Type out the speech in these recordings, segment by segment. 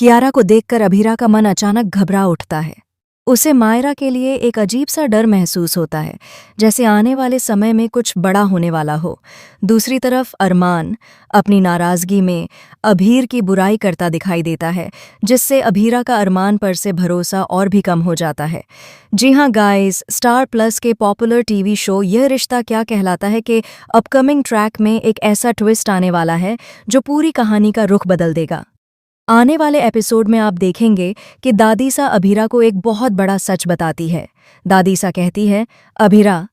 कियारा को देखकर अभीरा का मन अचानक घबरा उठता है। उसे मायरा के लिए एक अजीब सा डर महसूस होता है, जैसे आने वाले समय में कुछ बड़ा होने वाला हो। दूसरी तरफ अरमान अपनी नाराजगी में अभीर की बुराई करता दिखाई देता है, जिससे अभीरा का अरमान पर से भरोसा और भी कम हो जाता है। जी हाँ गाइस, स्टार प्लस के पॉपुलर टीवी शो यह रिश्ता क्या कहलाता है के अपकमिंग ट्रैक में एक ऐसा ट्विस्ट आने वाला है जो पूरी कहानी का रुख बदल देगा। आने वाले एपिसोड में आप देखेंगे कि दादीसा अभीरा को एक बहुत बड़ा सच बताती है। दादीसा कहती है, अभीरा,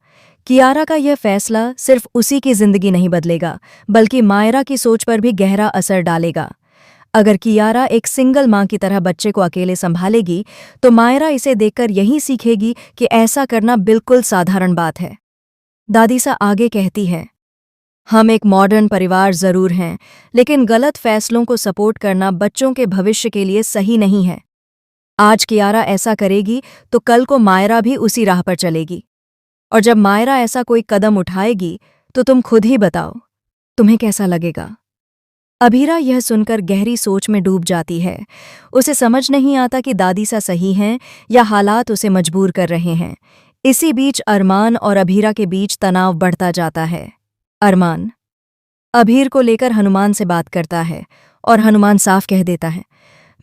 कियारा का यह फैसला सिर्फ उसी की जिंदगी नहीं बदलेगा, बल्कि मायरा की सोच पर भी गहरा असर डालेगा। अगर कियारा एक सिंगल माँ की तरह बच्चे को अकेले संभालेगी, तो मायरा इसे देखकर यही सीखेगी कि ऐसा करना बिल्कुल साधारण बात है। दादीसा आगे कहती है, हम एक मॉडर्न परिवार जरूर हैं, लेकिन गलत फैसलों को सपोर्ट करना बच्चों के भविष्य के लिए सही नहीं है। आज कियारा ऐसा करेगी तो कल को मायरा भी उसी राह पर चलेगी, और जब मायरा ऐसा कोई कदम उठाएगी तो तुम खुद ही बताओ, तुम्हें कैसा लगेगा। अभीरा यह सुनकर गहरी सोच में डूब जाती है। उसे समझ नहीं आता कि दादीसा सही हैं या हालात उसे मजबूर कर रहे हैं। इसी बीच अरमान और अभीरा के बीच तनाव बढ़ता जाता है। अरमान अभीर को लेकर हनुमान से बात करता है और हनुमान साफ कह देता है,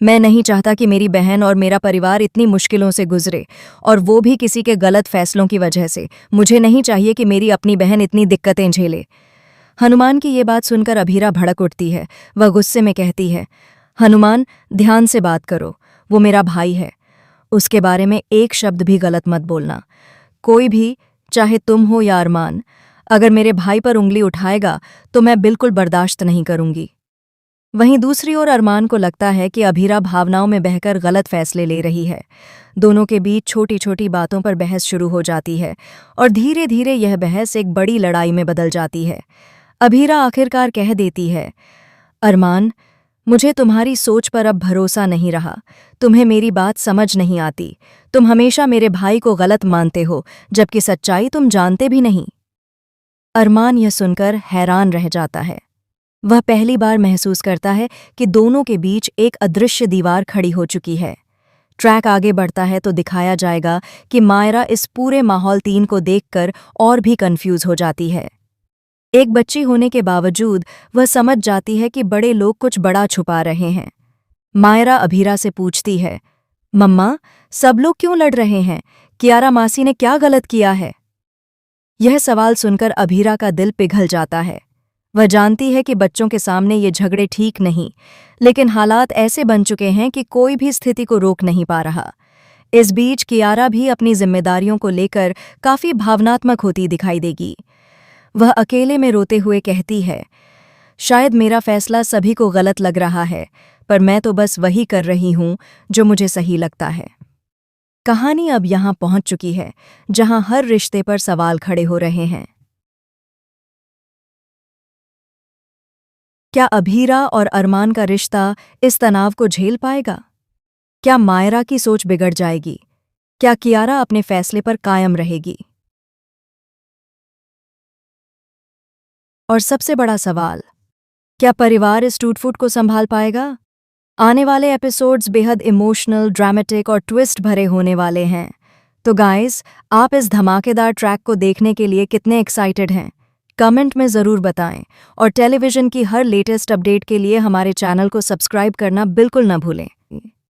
मैं नहीं चाहता कि मेरी बहन और मेरा परिवार इतनी मुश्किलों से गुजरे, और वो भी किसी के गलत फैसलों की वजह से। मुझे नहीं चाहिए कि मेरी अपनी बहन इतनी दिक्कतें झेले। हनुमान की ये बात सुनकर अभीरा भड़क उठती है। वह गुस्से में कहती है, हनुमान, ध्यान से बात करो, वो मेरा भाई है, उसके बारे में एक शब्द भी गलत मत बोलना। कोई भी, चाहे तुम हो या अरमान, अगर मेरे भाई पर उंगली उठाएगा तो मैं बिल्कुल बर्दाश्त नहीं करूंगी। वहीं दूसरी ओर अरमान को लगता है कि अभीरा भावनाओं में बहकर गलत फैसले ले रही है। दोनों के बीच छोटी छोटी बातों पर बहस शुरू हो जाती है, और धीरे धीरे यह बहस एक बड़ी लड़ाई में बदल जाती है। अभीरा आखिरकार कह देती है, अरमान, मुझे तुम्हारी सोच पर अब भरोसा नहीं रहा। तुम्हें मेरी बात समझ नहीं आती। तुम हमेशा मेरे भाई को गलत मानते हो, जबकि सच्चाई तुम जानते भी नहीं। अरमान यह सुनकर हैरान रह जाता है। वह पहली बार महसूस करता है कि दोनों के बीच एक अदृश्य दीवार खड़ी हो चुकी है। ट्रैक आगे बढ़ता है तो दिखाया जाएगा कि मायरा इस पूरे माहौल 3 को देखकर और भी कंफ्यूज हो जाती है। एक बच्ची होने के बावजूद वह समझ जाती है कि बड़े लोग कुछ बड़ा छुपा रहे हैं। मायरा अभीरा से पूछती है, मम्मा, सब लोग क्यों लड़ रहे हैं? कियारा मासी ने क्या गलत किया है? यह सवाल सुनकर अभीरा का दिल पिघल जाता है। वह जानती है कि बच्चों के सामने ये झगड़े ठीक नहीं, लेकिन हालात ऐसे बन चुके हैं कि कोई भी स्थिति को रोक नहीं पा रहा। इस बीच कियारा भी अपनी जिम्मेदारियों को लेकर काफी भावनात्मक होती दिखाई देगी। वह अकेले में रोते हुए कहती है, शायद मेरा फैसला सभी को गलत लग रहा है, पर मैं तो बस वही कर रही हूं जो मुझे सही लगता है। कहानी अब यहां पहुंच चुकी है जहां हर रिश्ते पर सवाल खड़े हो रहे हैं। क्या अभीरा और अरमान का रिश्ता इस तनाव को झेल पाएगा? क्या मायरा की सोच बिगड़ जाएगी? क्या कियारा अपने फैसले पर कायम रहेगी? और सबसे बड़ा सवाल, क्या परिवार इस टूट-फूट को संभाल पाएगा? आने वाले एपिसोड्स बेहद इमोशनल, ड्रामेटिक और ट्विस्ट भरे होने वाले हैं। तो गाइस, आप इस धमाकेदार ट्रैक को देखने के लिए कितने एक्साइटेड हैं? कमेंट में ज़रूर बताएं, और टेलीविज़न की हर लेटेस्ट अपडेट के लिए हमारे चैनल को सब्सक्राइब करना बिल्कुल न भूलें।